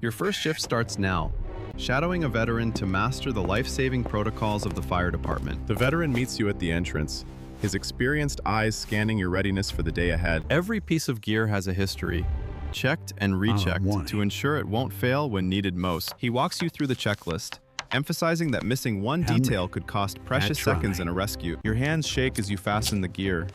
Your first shift starts now, shadowing a veteran to master the life-saving protocols of the fire department. The veteran meets you at the entrance, his experienced eyes scanning your readiness for the day ahead. Every piece of gear has a history, checked and rechecked to ensure it won't fail when needed most. He walks you through the checklist, emphasizing that missing one detail could cost precious seconds in a rescue. Your hands shake as you fasten the gear,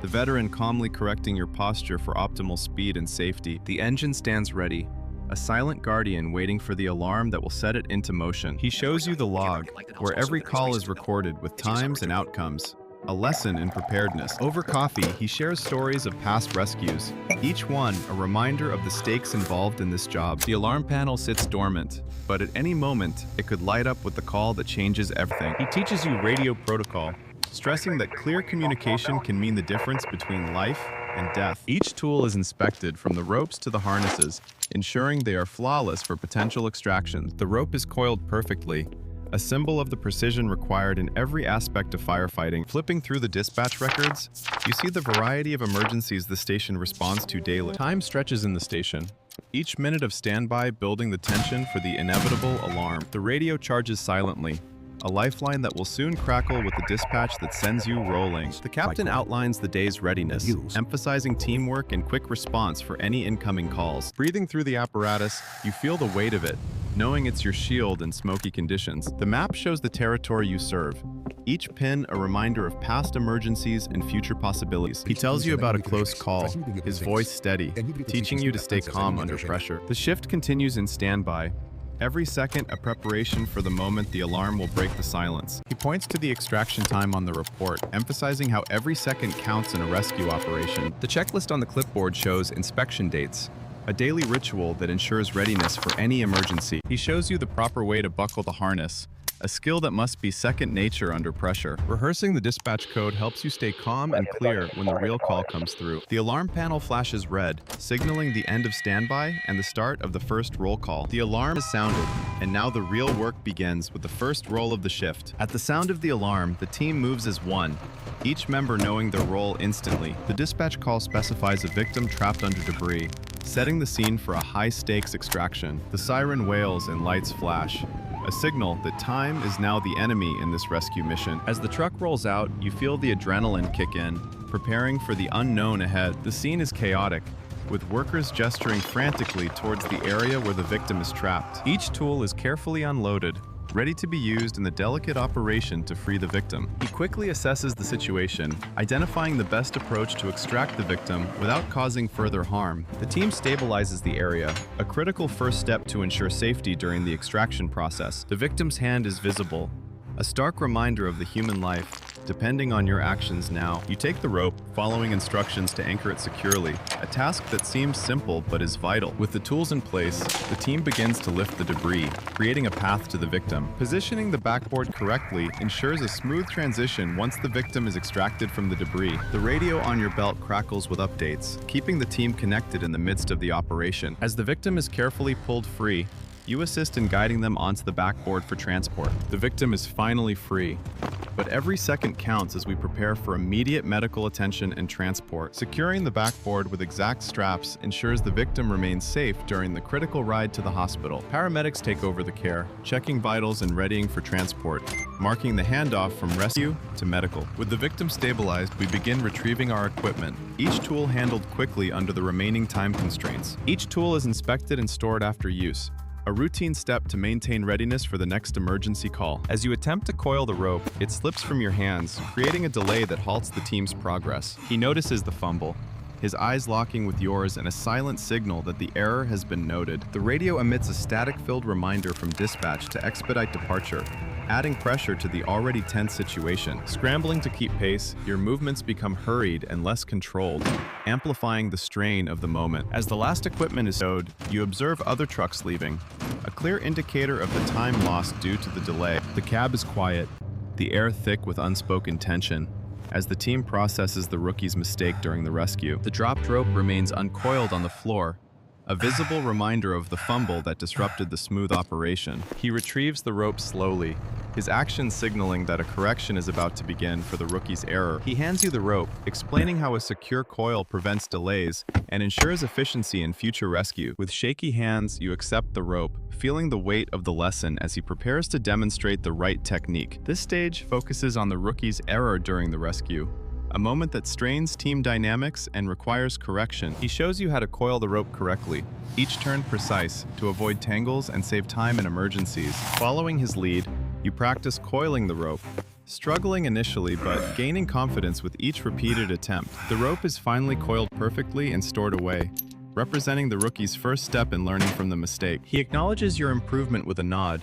the veteran calmly correcting your posture for optimal speed and safety. The engine stands ready, a silent guardian waiting for the alarm that will set it into motion. He shows you the log, where every call is recorded with times and outcomes, a lesson in preparedness. Over coffee, he shares stories of past rescues, each one a reminder of the stakes involved in this job. The alarm panel sits dormant, but at any moment, it could light up with the call that changes everything. He teaches you radio protocol, stressing that clear communication can mean the difference between life and death. Each tool is inspected from the ropes to the harnesses, ensuring they are flawless for potential extraction. The rope is coiled perfectly, a symbol of the precision required in every aspect of firefighting. Flipping through the dispatch records, you see the variety of emergencies the station responds to daily. Time stretches in the station, each minute of standby building the tension for the inevitable alarm. The radio charges silently, a lifeline that will soon crackle with the dispatch that sends you rolling. The captain outlines the day's readiness, emphasizing teamwork and quick response for any incoming calls. Breathing through the apparatus, you feel the weight of it, knowing it's your shield in smoky conditions. The map shows the territory you serve, each pin a reminder of past emergencies and future possibilities. He tells you about a close call, his voice steady, teaching you to stay calm under pressure. The shift continues in standby, every second a preparation for the moment the alarm will break the silence. He points to the extraction time on the report, emphasizing how every second counts in a rescue operation. The checklist on the clipboard shows inspection dates, a daily ritual that ensures readiness for any emergency. He shows you the proper way to buckle the harness, a skill that must be second nature under pressure. Rehearsing the dispatch code helps you stay calm and clear when the real call comes through. The alarm panel flashes red, signaling the end of standby and the start of the first roll call. The alarm is sounded, and now the real work begins with the first roll of the shift. At the sound of the alarm, the team moves as one, each member knowing their role instantly. The dispatch call specifies a victim trapped under debris, setting the scene for a high-stakes extraction. The siren wails and lights flash, a signal that time is now the enemy in this rescue mission. As the truck rolls out, you feel the adrenaline kick in, preparing for the unknown ahead. The scene is chaotic, with workers gesturing frantically towards the area where the victim is trapped. Each tool is carefully unloaded, ready to be used in the delicate operation to free the victim. He quickly assesses the situation, identifying the best approach to extract the victim without causing further harm. The team stabilizes the area, a critical first step to ensure safety during the extraction process. The victim's hand is visible, a stark reminder of the human life depending on your actions now. You take the rope, following instructions to anchor it securely, a task that seems simple but is vital. With the tools in place, the team begins to lift the debris, creating a path to the victim. Positioning the backboard correctly ensures a smooth transition once the victim is extracted from the debris. The radio on your belt crackles with updates, keeping the team connected in the midst of the operation. As the victim is carefully pulled free, you assist in guiding them onto the backboard for transport. The victim is finally free, but every second counts as we prepare for immediate medical attention and transport. Securing the backboard with exact straps ensures the victim remains safe during the critical ride to the hospital. Paramedics take over the care, checking vitals and readying for transport, marking the handoff from rescue to medical. With the victim stabilized, we begin retrieving our equipment, each tool handled quickly under the remaining time constraints. Each tool is inspected and stored after use, a routine step to maintain readiness for the next emergency call. As you attempt to coil the rope, it slips from your hands, creating a delay that halts the team's progress. He notices the fumble, his eyes locking with yours and a silent signal that the error has been noted. The radio emits a static-filled reminder from dispatch to expedite departure, adding pressure to the already tense situation. Scrambling to keep pace, your movements become hurried and less controlled, amplifying the strain of the moment. As the last equipment is stowed, you observe other trucks leaving, a clear indicator of the time lost due to the delay. The cab is quiet, the air thick with unspoken tension, as the team processes the rookie's mistake during the rescue. The dropped rope remains uncoiled on the floor, a visible reminder of the fumble that disrupted the smooth operation. He retrieves the rope slowly, his action signaling that a correction is about to begin for the rookie's error. He hands you the rope, explaining how a secure coil prevents delays and ensures efficiency in future rescue. With shaky hands, you accept the rope, feeling the weight of the lesson as he prepares to demonstrate the right technique. This stage focuses on the rookie's error during the rescue, a moment that strains team dynamics and requires correction. He shows you how to coil the rope correctly, each turn precise, to avoid tangles and save time in emergencies. Following his lead, you practice coiling the rope, struggling initially but gaining confidence with each repeated attempt. The rope is finally coiled perfectly and stored away, representing the rookie's first step in learning from the mistake. He acknowledges your improvement with a nod,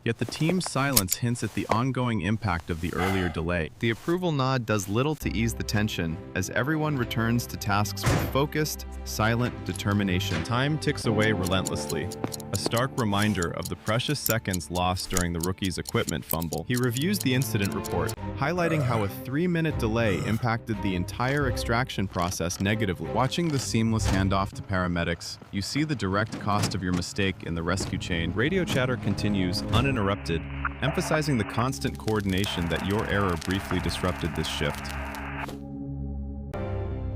yet the team's silence hints at the ongoing impact of the earlier delay. The approval nod does little to ease the tension as everyone returns to tasks with focused, silent determination. Time ticks away relentlessly, a stark reminder of the precious seconds lost during the rookie's equipment fumble. He reviews the incident report, highlighting how a 3-minute delay impacted the entire extraction process negatively. Watching the seamless handoff to paramedics, you see the direct cost of your mistake in the rescue chain. Radio chatter continues uninterrupted, emphasizing the constant coordination that your error briefly disrupted this shift.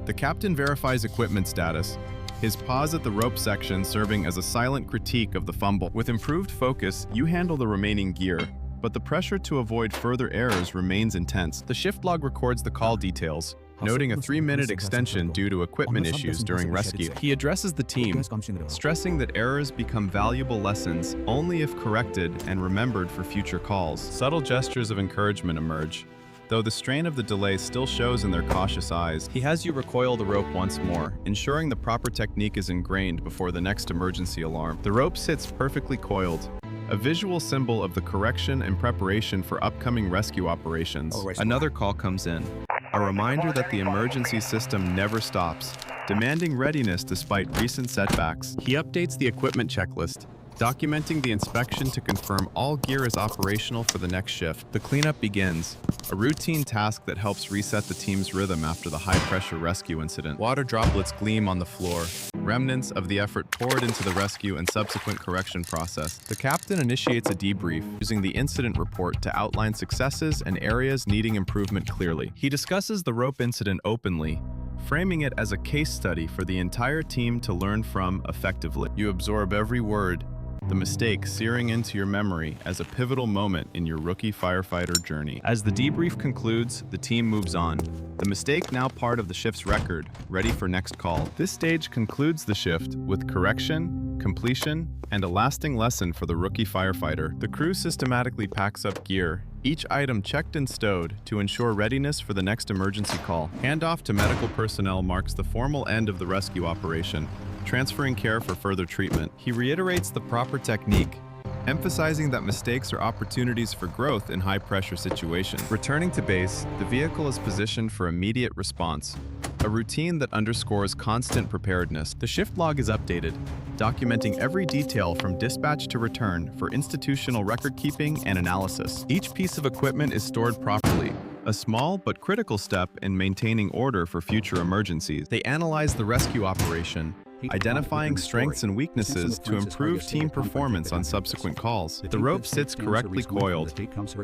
The captain verifies equipment status, his pause at the rope section serving as a silent critique of the fumble. With improved focus, you handle the remaining gear, but the pressure to avoid further errors remains intense. The shift log records the call details, noting a 3-minute extension due to equipment issues during rescue. He addresses the team, stressing that errors become valuable lessons only if corrected and remembered for future calls. Subtle gestures of encouragement emerge, though the strain of the delay still shows in their cautious eyes. He has you recoil the rope once more, ensuring the proper technique is ingrained before the next emergency alarm. The rope sits perfectly coiled, a visual symbol of the correction and preparation for upcoming rescue operations. Another call comes in, a reminder that the emergency system never stops, demanding readiness despite recent setbacks. He updates the equipment checklist, documenting the inspection to confirm all gear is operational for the next shift. The cleanup begins, a routine task that helps reset the team's rhythm after the high-pressure rescue incident. Water droplets gleam on the floor, remnants of the effort poured into the rescue and subsequent correction process. The captain initiates a debrief, using the incident report to outline successes and areas needing improvement clearly. He discusses the rope incident openly, framing it as a case study for the entire team to learn from effectively. You absorb every word, the mistake searing into your memory as a pivotal moment in your rookie firefighter journey. As the debrief concludes, the team moves on, the mistake now part of the shift's record, ready for next call. This stage concludes the shift with correction, completion, and a lasting lesson for the rookie firefighter. The crew systematically packs up gear, each item checked and stowed to ensure readiness for the next emergency call. Handoff to medical personnel marks the formal end of the rescue operation, transferring care for further treatment. He reiterates the proper technique, emphasizing that mistakes are opportunities for growth in high-pressure situations. Returning to base, the vehicle is positioned for immediate response, a routine that underscores constant preparedness. The shift log is updated, documenting every detail from dispatch to return for institutional record-keeping and analysis. Each piece of equipment is stored properly, a small but critical step in maintaining order for future emergencies. They analyze the rescue operation, identifying strengths and weaknesses to improve team performance on subsequent calls. The rope sits correctly coiled,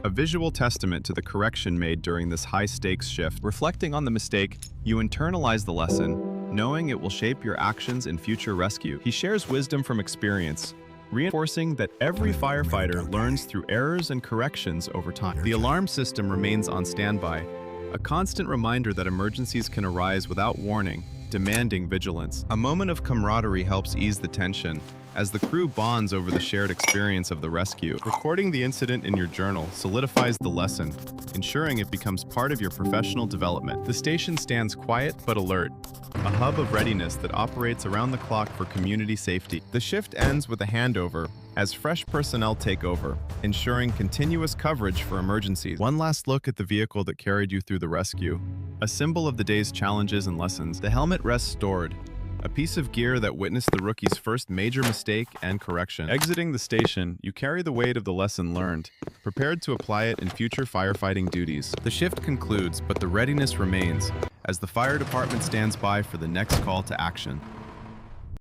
a visual testament to the correction made during this high-stakes shift. Reflecting on the mistake, you internalize the lesson, knowing it will shape your actions in future rescue. He shares wisdom from experience, reinforcing that every firefighter learns through errors and corrections over time. The alarm system remains on standby, a constant reminder that emergencies can arise without warning, demanding vigilance. A moment of camaraderie helps ease the tension as the crew bonds over the shared experience of the rescue. Recording the incident in your journal solidifies the lesson, ensuring it becomes part of your professional development. The station stands quiet but alert, a hub of readiness that operates around the clock for community safety. The shift ends with a handover as fresh personnel take over, ensuring continuous coverage for emergencies. One last look at the vehicle that carried you through the rescue, a symbol of the day's challenges and lessons. The helmet rests stored, a piece of gear that witnessed the rookie's first major mistake and correction. Exiting the station, you carry the weight of the lesson learned, prepared to apply it in future firefighting duties. The shift concludes, but the readiness remains, as the fire department stands by for the next call to action.